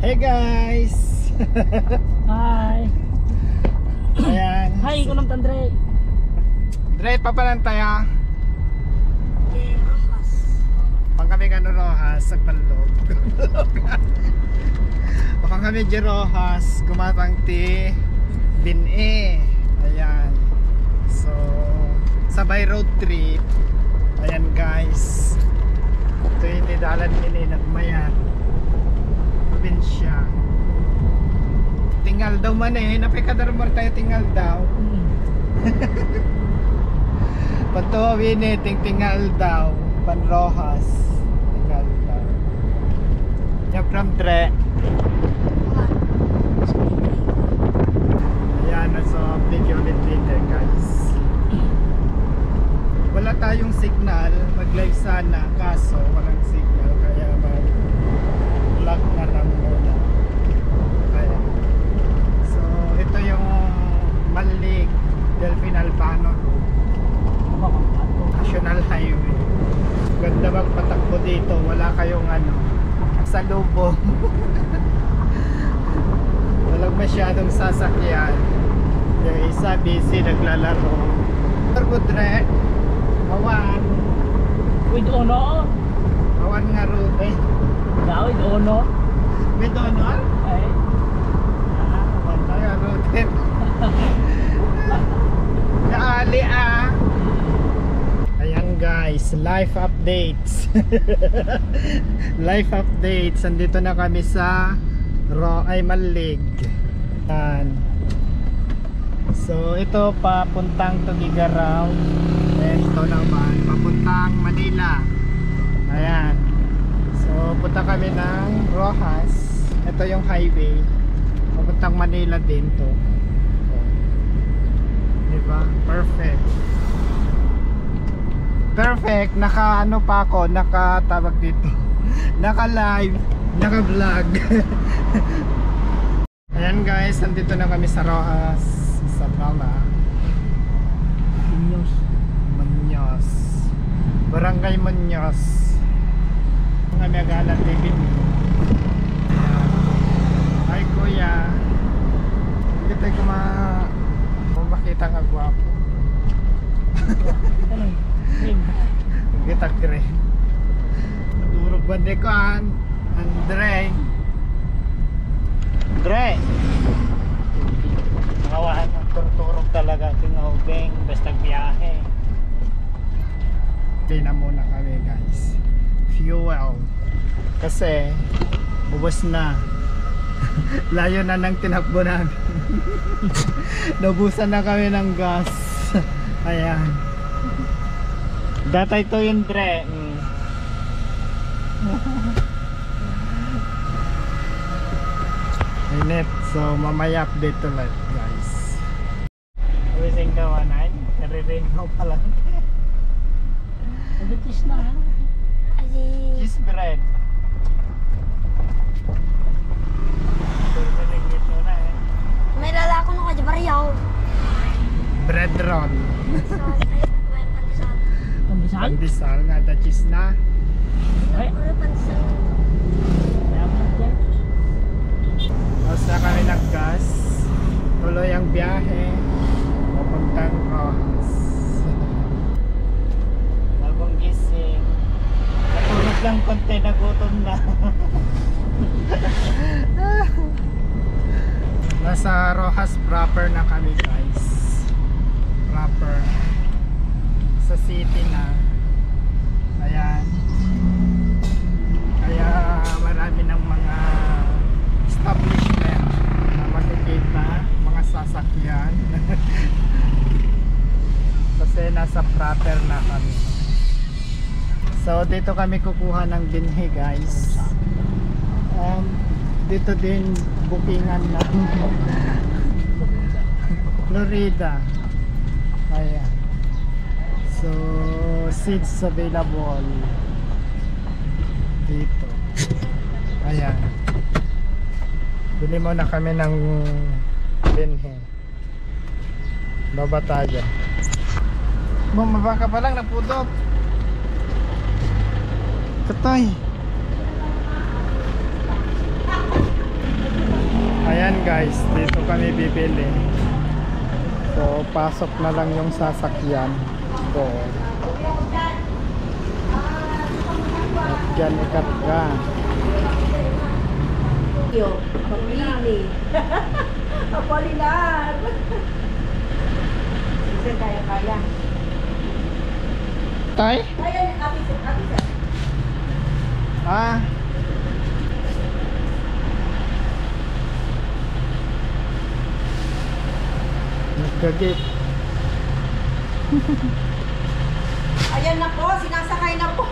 Hey guys! Hi! Ayan. Hi, kunam Andre. Dre, papalan tayo. Pang kami kano Rojas sa Panlog. Pang kami di Rojas, gumatang ti Bine. Ayan. So, sabay road trip. Ayan guys. Ito yung tidalan ini nagmayat. Probinsya. Tinggal daw man eh. Napikadar mo tayo tinggal daw. Patuwin eh. Tinggal daw. Panrojas. Tinggal daw. Yan from Dre. Ayan. So update you ulit later guys. Wala tayong signal. Mag live sana. Kaso walang signal. Kaya mag-vlog na lang muna. Ayan. So ito yung Malig Delfin Albano National Highway. Ganda magpatakbo dito. Wala kayong sa lubong. Walang masyadong sasakyan. Yung isa busy naglalaro. Dre, awan. With honor. Awan nga road eh. Yeah, with honor. With honor? Ay. Awan tayo road eh. Naali ah. Ayan guys, life updates. Life updates. Andito na kami sa Malig. Ayan. So ito papuntang Tugigaraw. Ito naman papuntang Manila. Ayan. So punta kami ng Rojas. Ito yung highway. Papuntang Manila din to. Diba? Perfect. Perfect. Naka pa ako, nakatawag dito. Naka live, naka vlog. Ayan guys, nandito na kami sa Rojas, sa Bala. Muñoz. Barangay Muñoz. Kami agalan TV. Hi kuya. Hindi tayo makita nga gwapo. Kita keren. Turog ba ni ko Andre? Nakawahan ng turturog talaga tingaubeng basta biyahe. Pina muna kami guys. Fuel. Kasi ubos na. Layo na ng tinakbo namin. Naubusan na kami ng gas. Ayan. Datay to yung Dre. Init. So mamaya update ulit guys. Wising kawanan. Nariring ko pala. Cheese na. Cheese bread. May lalako nung kadya bariyaw. Bread roll. Pambisal? Pandesal nga da cheese na. Ay. Tapos na kami naggas. Tuloy ang biyahe. Papuntang Rojas. Bagong gising. Natulog lang konti, nagutom na. Nasa Rojas proper na kami guys. Proper. Sa city na. Ayan. Kaya marami ng mga establishment na makikita, mga sasakyan. Kasi nasa proper na kami. So dito kami kukuha ng binhi guys. Dito din bookingan na Florida. Ayan. So seats available dito. Ayan. Bili muna kami ng binhi. Baba tayo. Bumaba ka pa lang, napudot. Katoy. guys, dito kami bibili. So pasok na lang yung sasakyan. So dyan ikarga. Yo, pamili. Apolinar. Kasi kaya. Tay? Kaya ni Ate. Ah. Nagkagit. Ayan na po, sinasakay na po.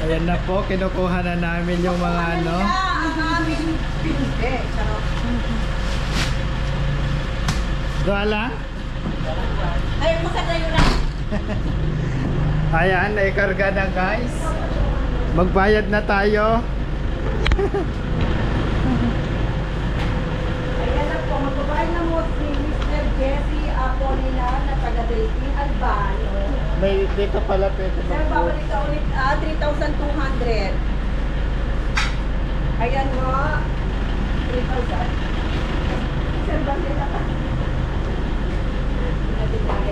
Ayan na po, kinukuha na namin yung mga ano. Ang aming pinbe. Charot. Doon lang. Ayun mo sa tayo na. Ayan, naikarga na guys. Magbayad na tayo. Ayan na po, magbabayad na mo si Mr. Jesse Apolinar na taga-Delphin Albano. May dito pala pwede Sir, mag-book. babalik ka ulit 3,200. Ayan mo. 3,000. Sir, balik ka.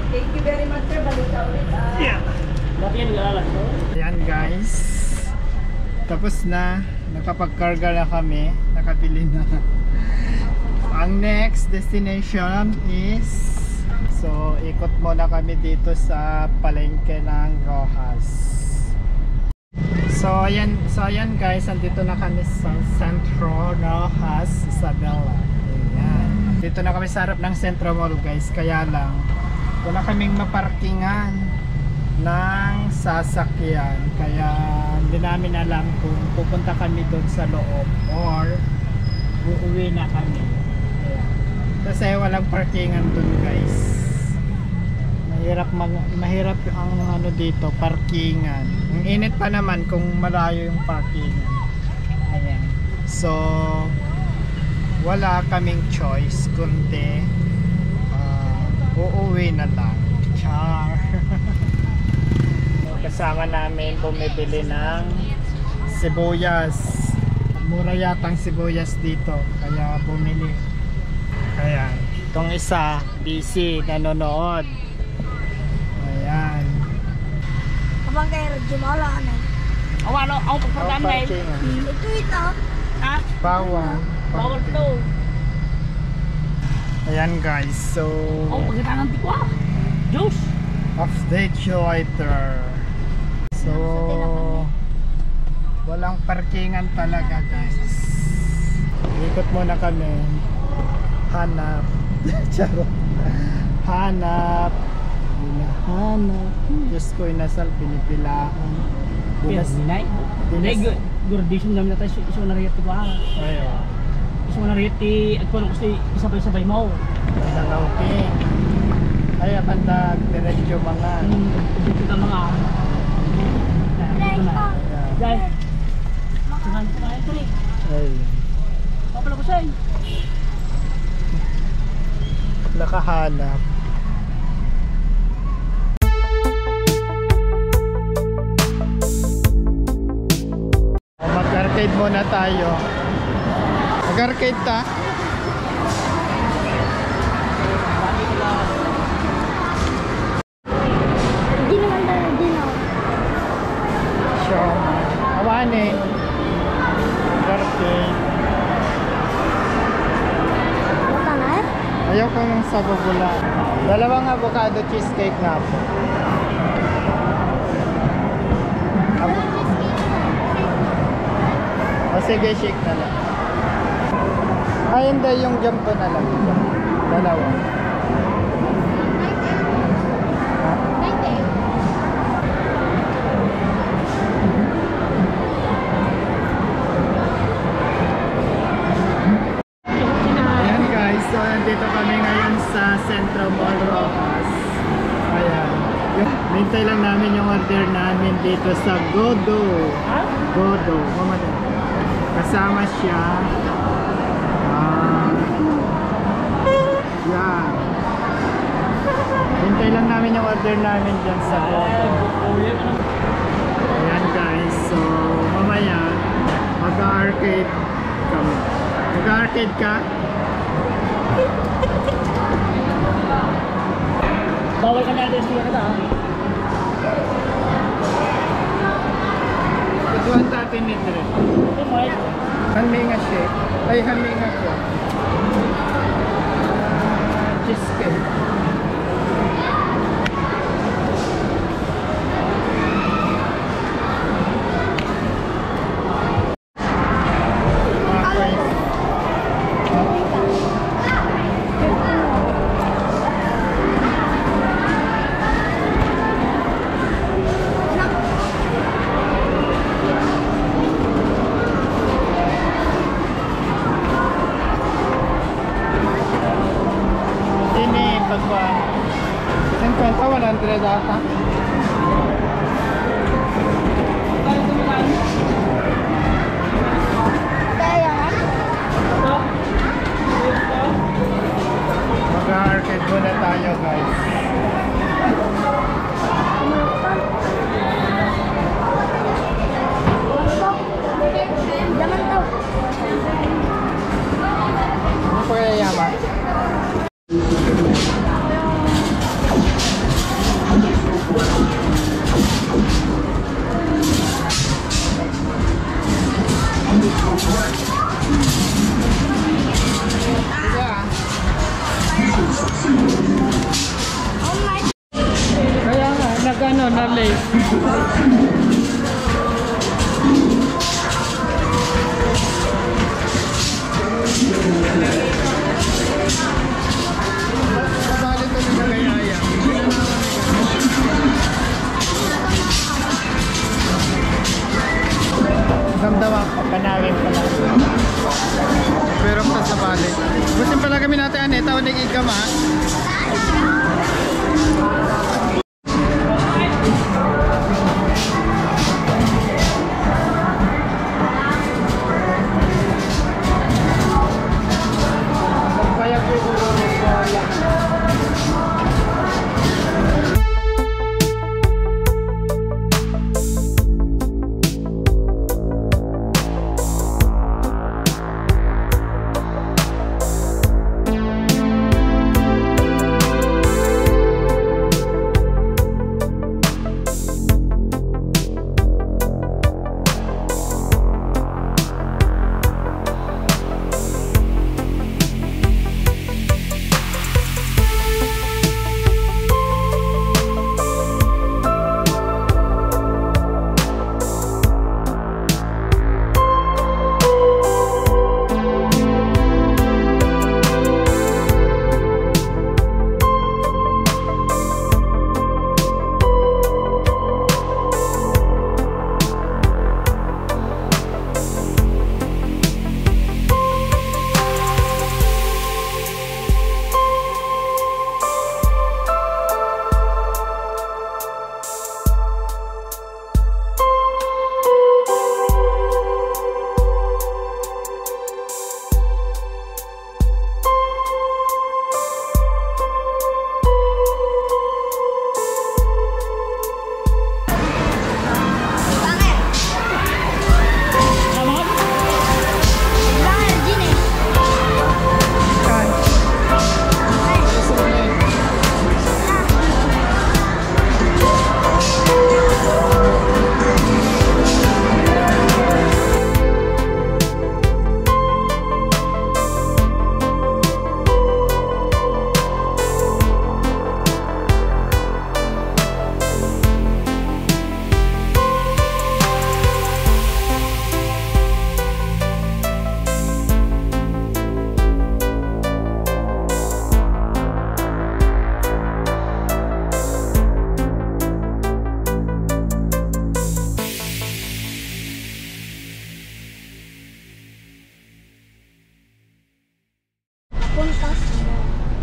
Thank you very much, sir. Balik ka ulit. Dati yan nag-aalas to. Ayan guys. Tapos na. Nakapag-carga na kami. Nakabili na. Ang next destination is, so ikot muna kami dito sa palengke ng Rojas. So ayan guys, andito na kami sa Centro Rojas, Isabela. Ayan. Dito na kami sa harap ng Centro Mall guys, kaya lang wala kaming maparkingan ng sasakyan, kaya hindi namin alam kung pupunta kami doon sa loob or uuwi na kami. Ayan. Kasi walang parkingan doon guys. Mahirap ang ano dito, parkingan. Ang init pa naman kung malayo yung parkingan. Ayan. So wala kaming choice kundi uuwi na lang. Char. Kasama namin bumibili ng sibuyas. Mura yatang sibuyas dito, kaya bumili. Ayan. Itong isa busy nanonood. Ayan. Abang kayo, Jumala na. Ano? Ako pagpagdaan na eh. Ito ito. Ha? Bawang. Bawal to. Ayan guys, so Ako pagkatang ng tikwa. Juice. update you later. So walang parkingan talaga guys. Ikot muna kami. Hanap. Charot. Hanap. Hinahanap. Diyos ko, inasal, pinipilaan. Pinay. Hindi, gurdisyon namin na tayo. Iso na riyat tikwa. Ayun. Iso na riyat agpon ko si isabay-sabay mo. Okay. Ay, akandag, diretso mga. Dito ka mga. Dito na. Dahil. Sungan ko na ito ni. Ay. Papala ko sa'yo. Nakahanap. Mag-arcade muna tayo. Mag-arcade ta? Hindi naman tayo din ako. Sure. Awanin. Mag-arcade. Baka na eh? Ayaw ko ng sababula. Dalawang avocado cheesecake na po. O sige, shake na lang. Ay, hindi. Yung jumbo na lang. Dalawa. Ha? Ayan guys, so nandito kami ngayon sa Centro Mall Rojas. Ayan. Nintay lang namin yung order namin dito sa Godo. Ha? Godo. Kasama siya. Yan. Hintay lang namin yung order namin dyan sa Godo. Ayan guys, so mamaya mag-arcade kami. Mag-arcade ka? Bawal ka na alis niya ka ta. Tutuan natin ni Dre. Ito mo eh. Haminga shake. Ay, haminga ko. Cheesecake. Mga friends. Ini pagwa. Sen kwenta 100 ata. Mag-arcade muna tayo, guys. Ano po kaya yaman? Kaya nga, nag-ano, na-late. Bali tuloy na kay Aya. Damdaman ko, kanawin ko lang. Pero pa sa bali. Busin pala kami natin, ane, tawag na ikam ha. Pagpayag ko yung ulo ng bola.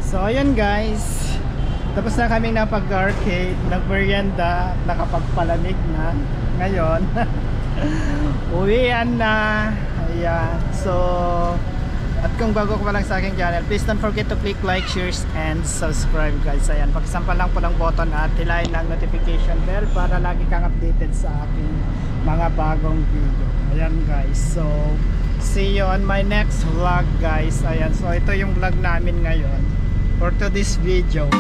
So ayan guys, tapos na kami napag-arcade, nag-merienda, nakapagpalamig na. Ngayon uwian na. Ayan. So at kung bago ka pa lang sa aking channel, please don't forget to click like, shares and subscribe guys. Ayan, pakisampan lang po ng button at hilahin ng notification bell para lagi kang updated sa aking mga bagong video. Ayan guys, so See you on my next vlog guys. Ayan, so ito yung vlog namin ngayon for today's video.